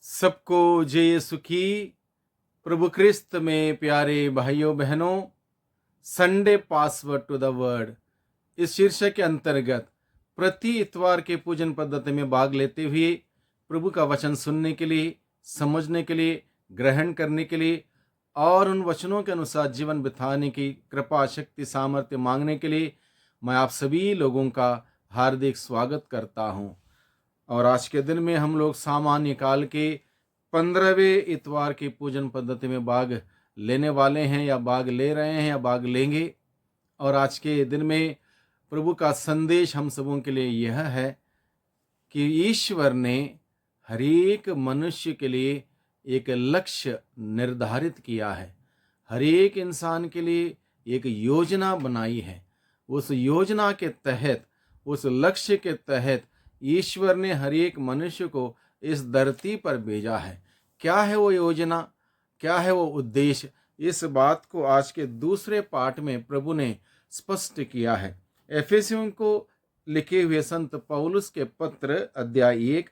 सबको जय यीशु की। प्रभु क्रिस्त में प्यारे भाइयों बहनों, Sunday password to the word इस शीर्षक के अंतर्गत प्रति इतवार के पूजन पद्धति में भाग लेते हुए प्रभु का वचन सुनने के लिए, समझने के लिए, ग्रहण करने के लिए और उन वचनों के अनुसार जीवन बिताने की कृपा शक्ति सामर्थ्य मांगने के लिए मैं आप सभी लोगों का हार्दिक स्वागत करता हूं। और आज के दिन में हम लोग सामान्य काल के 15वें इतवार की पूजन पद्धति में भाग लेने वाले हैं या भाग ले रहे हैं या भाग लेंगे। और आज के दिन में प्रभु का संदेश हम सबों के लिए यह है कि ईश्वर ने हर एक मनुष्य के लिए एक लक्ष्य निर्धारित किया है। हर एक इंसान के लिए एक योजना बनाई है। उस योजना के तहत, उस लक्ष्य के तहत ईश्वर ने हर एक मनुष्य को इस धरती पर भेजा है। क्या है वो योजना, क्या है वो उद्देश्य, इस बात को आज के दूसरे पाठ में प्रभु ने स्पष्ट किया है। एफेसियों को लिखे हुए संत पौलुस के पत्र अध्याय 1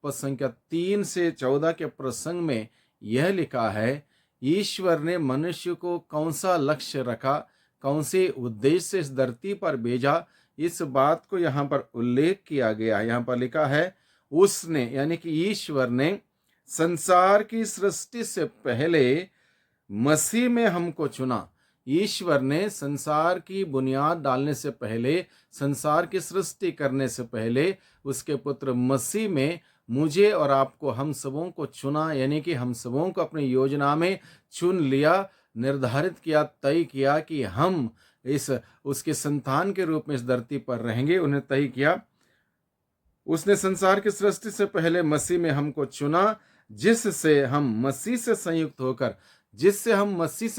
पद संख्या 3 से 14 के प्रसंग में यह लिखा है, ईश्वर ने मनुष्य को कौन सा लक्ष्य रखा, कौन से उद्देश्य से इस धरती पर भेजा, इस बात को यहाँ पर उल्लेख किया गया है। यहाँ पर लिखा है, उसने यानी कि ईश्वर ने संसार की सृष्टि से पहले मसीह में हमको चुना। ईश्वर ने संसार की बुनियाद डालने से पहले, संसार की सृष्टि करने से पहले उसके पुत्र मसीह में मुझे और आपको, हम सबों को चुना, यानी कि हम सबों को अपनी योजना में चुन लिया, निर्धारित किया, तय किया कि हम इस उसके संतान के रूप में इस धरती पर रहेंगे। उन्हें तय किया। उसने संसार की सृष्टि से पहले मसीह में हमको चुना, जिससे हम मसीह से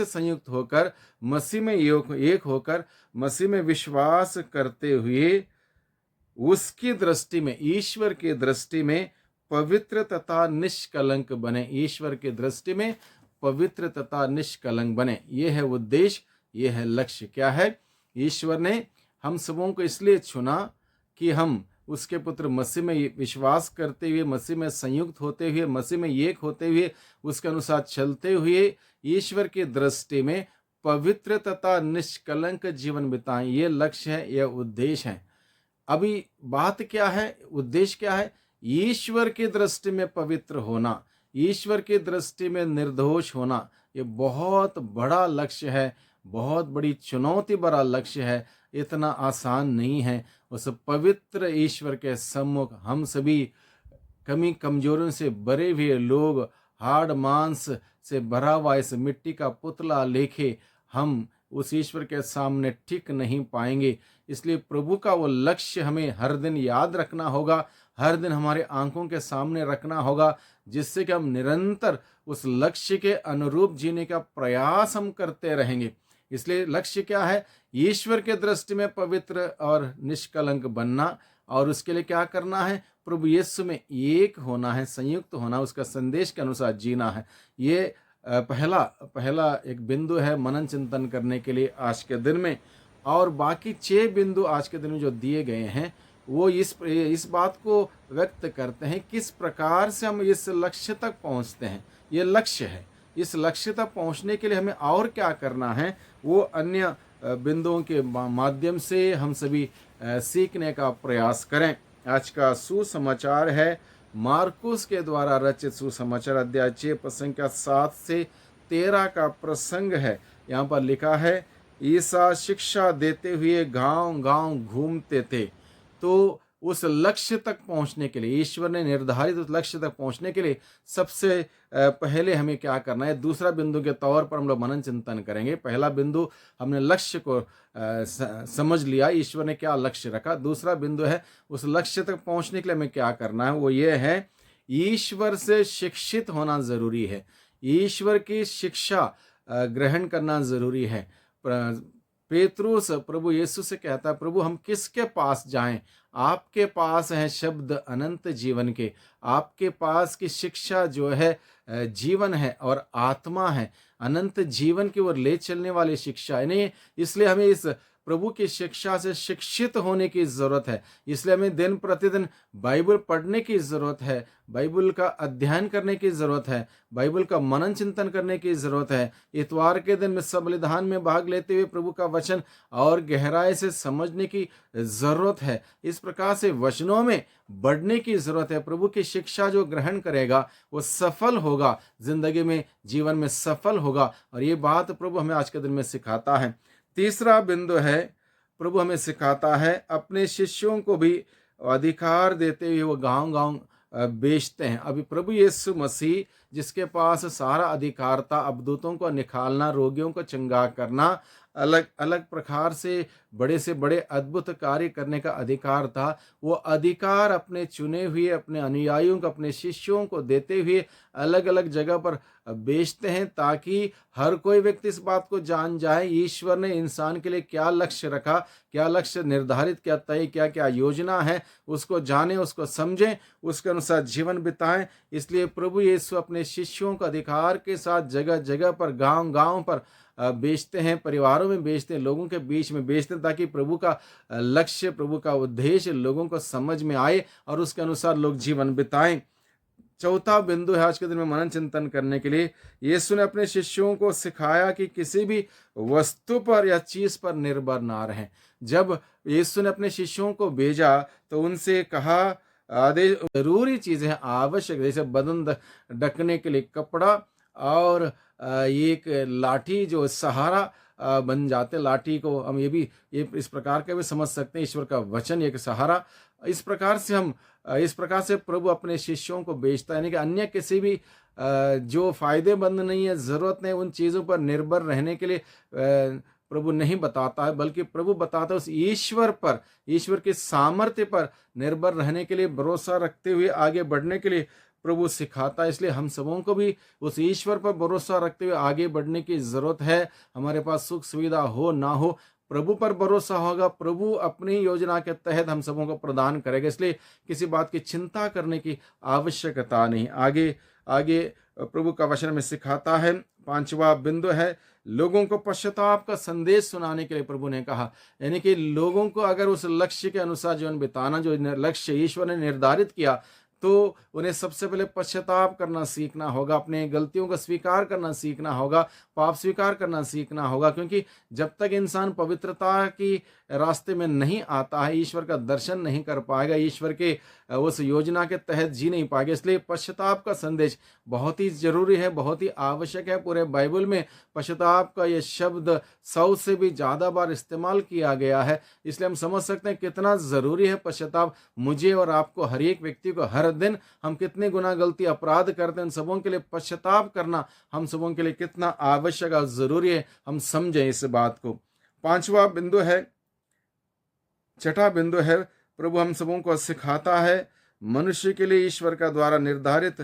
संयुक्त होकर, मसीह में एक होकर, मसीह में विश्वास करते हुए उसकी दृष्टि में, ईश्वर की दृष्टि में पवित्र तथा निष्कलंक बने। ईश्वर की दृष्टि में पवित्र तथा निष्कलंक बने। यह है उद्देश्य, यह है लक्ष्य। क्या है? ईश्वर ने हम सबों को इसलिए चुना कि हम उसके पुत्र मसीह में विश्वास करते हुए, मसीह में संयुक्त होते हुए, मसीह में एक होते हुए, उसके अनुसार चलते हुए ईश्वर की दृष्टि में पवित्र तथा निष्कलंक जीवन बिताएं। ये लक्ष्य है, यह उद्देश्य है। अभी बात क्या है, उद्देश्य क्या है? ईश्वर की दृष्टि में पवित्र होना, ईश्वर की दृष्टि में निर्दोष होना, ये बहुत बड़ा लक्ष्य है, बहुत बड़ी चुनौती भरा लक्ष्य है। इतना आसान नहीं है। उस पवित्र ईश्वर के सम्मुख हम सभी कमी कमजोरियों से भरे हुए लोग, हाड़ मांस से भरा हुआ इस मिट्टी का पुतला लेके हम उस ईश्वर के सामने टिक नहीं पाएंगे। इसलिए प्रभु का वो लक्ष्य हमें हर दिन याद रखना होगा, हर दिन हमारे आंखों के सामने रखना होगा, जिससे कि हम निरंतर उस लक्ष्य के अनुरूप जीने का प्रयास हम करते रहेंगे। इसलिए लक्ष्य क्या है? ईश्वर के दृष्टि में पवित्र और निष्कलंक बनना। और उसके लिए क्या करना है? प्रभु यीशु में एक होना है, संयुक्त होना, उसका संदेश के अनुसार जीना है। ये पहला एक बिंदु है मनन चिंतन करने के लिए आज के दिन में। और बाकी 6 बिंदु आज के दिन में जो दिए गए हैं, वो इस बात को व्यक्त करते हैं किस प्रकार से हम इस लक्ष्य तक पहुंचते हैं। ये लक्ष्य है। इस लक्ष्य तक पहुंचने के लिए हमें और क्या करना है, वो अन्य बिंदुओं के माध्यम से हम सभी सीखने का प्रयास करें। आज का सुसमाचार है मार्कुस के द्वारा रचित सुसमाचार अध्याय 6 पद संख्या 7 से 13 का प्रसंग है। यहाँ पर लिखा है, ईसा शिक्षा देते हुए गांव गांव घूमते थे। तो उस लक्ष्य तक पहुंचने के लिए, ईश्वर ने निर्धारित उस लक्ष्य तक पहुंचने के लिए सबसे पहले हमें क्या करना है, दूसरा बिंदु के तौर पर हम लोग मनन चिंतन करेंगे। पहला बिंदु हमने लक्ष्य को समझ लिया, ईश्वर ने क्या लक्ष्य रखा। दूसरा बिंदु है उस लक्ष्य तक पहुंचने के लिए हमें क्या करना है, वो ये है, ईश्वर से शिक्षित होना जरूरी है। ईश्वर की शिक्षा ग्रहण करना जरूरी है। पेतरुस प्रभु यीशु से कहता है, प्रभु हम किसके पास जाएं? आपके पास है शब्द अनंत जीवन के, आपके पास की शिक्षा जो है जीवन है और आत्मा है, अनंत जीवन की ओर ले चलने वाली शिक्षा है। नहीं, इसलिए हमें इस प्रभु की शिक्षा से शिक्षित होने की ज़रूरत है। इसलिए हमें दिन प्रतिदिन बाइबल पढ़ने की ज़रूरत है, बाइबल का अध्ययन करने की ज़रूरत है, बाइबल का मनन चिंतन करने की ज़रूरत है। इतवार के दिन में सब बलिदान में भाग लेते हुए प्रभु का वचन और गहराई से समझने की ज़रूरत है। इस प्रकार से वचनों में बढ़ने की ज़रूरत है। प्रभु की शिक्षा जो ग्रहण करेगा वो सफल होगा, ज़िंदगी में, जीवन में सफल होगा। और ये बात प्रभु हमें आज के दिन में सिखाता है। तीसरा बिंदु है, प्रभु हमें सिखाता है अपने शिष्यों को भी अधिकार देते हुए वो गांव-गांव बेचते हैं। अभी प्रभु यीशु मसीह जिसके पास सारा अधिकार था, अबदूतों को निकालना, रोगियों को चंगा करना, अलग अलग प्रकार से बड़े अद्भुत कार्य करने का अधिकार था, वो अधिकार अपने चुने हुए अपने अनुयायियों को, अपने शिष्यों को देते हुए अलग अलग जगह पर बेचते हैं, ताकि हर कोई व्यक्ति इस बात को जान जाए ईश्वर ने इंसान के लिए क्या लक्ष्य रखा, क्या लक्ष्य निर्धारित, क्या तय, क्या क्या योजना है, उसको जाने, उसको समझें, उसके अनुसार जीवन बिताएं। इसलिए प्रभु यीशु अपने शिष्यों को अधिकार के साथ जगह जगह पर, गांव गांव पर बेचते हैं, परिवारों में बेचते हैं, लोगों के बीच में बेचते हैं, ताकि प्रभु का लक्ष्य, प्रभु का उद्देश्य लोगों को समझ में आए और उसके अनुसार लोग जीवन बिताएं। चौथा बिंदु है आज के दिन में मनन चिंतन करने के लिए, यीशु ने अपने शिष्यों को सिखाया कि किसी भी वस्तु पर या चीज पर निर्भर ना रहें। जब यीशु ने अपने शिष्यों को भेजा तो उनसे कहा, आदेश जरूरी चीजें हैं, आवश्यक, जैसे बदन ढकने के लिए कपड़ा और एक लाठी जो सहारा बन जाते, लाठी को हम ये इस प्रकार के भी समझ सकते हैं, ईश्वर का वचन एक सहारा। इस प्रकार से प्रभु अपने शिष्यों को भेजता है, यानी कि अन्य किसी भी जो फायदेमंद नहीं है, जरूरत नहीं, उन चीजों पर निर्भर रहने के लिए प्रभु नहीं बताता है, बल्कि प्रभु बताता है उस ईश्वर पर, ईश्वर के सामर्थ्य पर निर्भर रहने के लिए, भरोसा रखते हुए आगे बढ़ने के लिए प्रभु सिखाता है। इसलिए हम सबों को भी उस ईश्वर पर भरोसा रखते हुए आगे बढ़ने की जरूरत है। हमारे पास सुख सुविधा हो ना हो, प्रभु पर भरोसा होगा, प्रभु अपनी योजना के तहत हम सबों को प्रदान करेगा। इसलिए किसी बात की चिंता करने की आवश्यकता नहीं। आगे आगे प्रभु का वचन में सिखाता है। पांचवा बिंदु है, लोगों को पश्चाताप का संदेश सुनाने के लिए प्रभु ने कहा, यानी कि लोगों को अगर उस लक्ष्य के अनुसार जीवन बिताना, जो लक्ष्य ईश्वर ने निर्धारित किया, तो उन्हें सबसे पहले पश्चाताप करना सीखना होगा, अपने गलतियों को स्वीकार करना सीखना होगा, पाप स्वीकार करना सीखना होगा। क्योंकि जब तक इंसान पवित्रता की रास्ते में नहीं आता है, ईश्वर का दर्शन नहीं कर पाएगा, ईश्वर के उस योजना के तहत जी नहीं पाएगा। इसलिए पश्चाताप का संदेश बहुत ही जरूरी है, बहुत ही आवश्यक है। पूरे बाइबल में पश्चाताप का यह शब्द 100 से भी ज्यादा बार इस्तेमाल किया गया है। इसलिए हम समझ सकते हैं कितना जरूरी है पश्चाताप। मुझे और आपको, हर एक व्यक्ति को, हर दिन हम कितने गुनाह, गलती, अपराध करते हैं, उन सबों के लिए पश्चाताप करना हम सबों के लिए कितना आवश्यक और जरूरी है, हम समझें इस बात को। पांचवा बिंदु है, छठा बिंदु है, प्रभु हम सबों को सिखाता है मनुष्य के लिए ईश्वर का द्वारा निर्धारित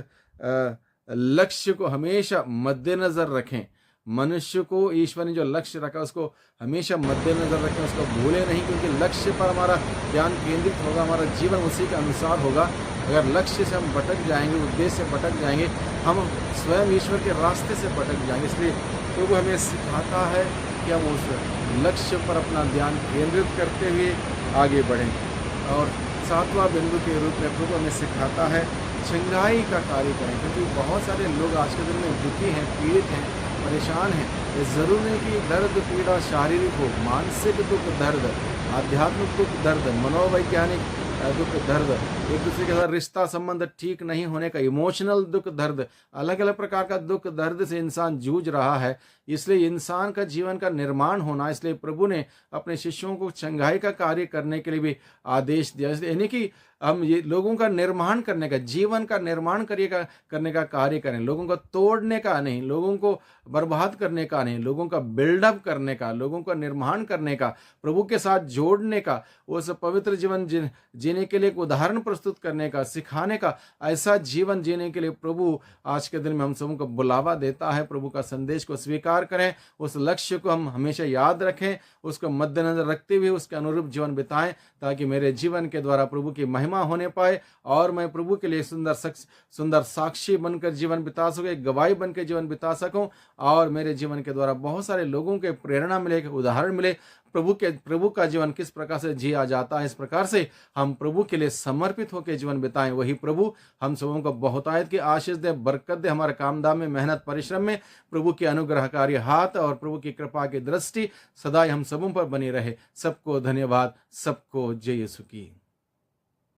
लक्ष्य को हमेशा मद्देनजर रखें। मनुष्य को ईश्वर ने जो लक्ष्य रखा उसको हमेशा मद्देनजर रखें, उसको भूले नहीं, क्योंकि लक्ष्य पर हमारा ध्यान केंद्रित होगा, हमारा जीवन उसी के अनुसार होगा। अगर लक्ष्य से हम भटक जाएंगे, उद्देश्य से भटक जाएंगे, हम स्वयं ईश्वर के रास्ते से भटक जाएंगे। इसलिए प्रभु हमें सिखाता है कि हम उस लक्ष्य पर अपना ध्यान केंद्रित करते हुए आगे बढ़ें। और सातवां बिंदु के रूप में प्रभु हमें सिखाता है चंगाई का कार्य करें, क्योंकि बहुत सारे लोग आज के दिन में दुखी हैं, पीड़ित हैं, परेशान हैं। ये जरूर नहीं कि दर्द पीड़ा शारीरिक हो, मानसिक दुख दर्द, आध्यात्मिक दुख दर्द, मनोवैज्ञानिक दुख दर्द, एक दूसरे के साथ रिश्ता संबंध ठीक नहीं होने का इमोशनल दुख दर्द, अलग अलग प्रकार का दुख दर्द से इंसान जूझ रहा है। इसलिए इंसान का जीवन का निर्माण होना, इसलिए प्रभु ने अपने शिष्यों को चंगाई का कार्य करने के लिए भी आदेश दिया। यानी कि हम ये लोगों का निर्माण करने का, जीवन का निर्माण करने का कार्य करें, लोगों को तोड़ने का नहीं, लोगों को बर्बाद करने का नहीं, लोगों का बिल्डअप करने का, लोगों का निर्माण करने का, प्रभु के साथ जोड़ने का, उस पवित्र जीवन जीने के लिए एक उदाहरण प्रस्तुत करने का, सिखाने का, ऐसा जीवन जीने के लिए प्रभु आज के दिन में हम सबों को बुलावा देता है। प्रभु का संदेश को स्वीकार करें, उस लक्ष्य को हम हमेशा याद रखें, उसको मद्देनजर रखते हुए उसके अनुरूप जीवन बिताएं, ताकि मेरे जीवन के द्वारा प्रभु की महिमा महिमा होने पाए और मैं प्रभु के लिए सुंदर साक्षी बनकर जीवन बिता सकूं, एक गवाही बनकर जीवन बिता सकूं और मेरे जीवन के द्वारा बहुत सारे लोगों के प्रेरणा मिले, एक उदाहरण मिले प्रभु का जीवन किस प्रकार से जिया जाता है। इस प्रकार से हम प्रभु के लिए समर्पित होकर जीवन बिताएं। वही प्रभु हम सबों को बहुतायत की आशीष दे, बरकत दे। हमारे काम धाम में, मेहनत परिश्रम में प्रभु के अनुग्रहकारी हाथ और प्रभु की कृपा की दृष्टि सदा हम सबों पर बनी रहे। सबको धन्यवाद, सबको जय यीशु की।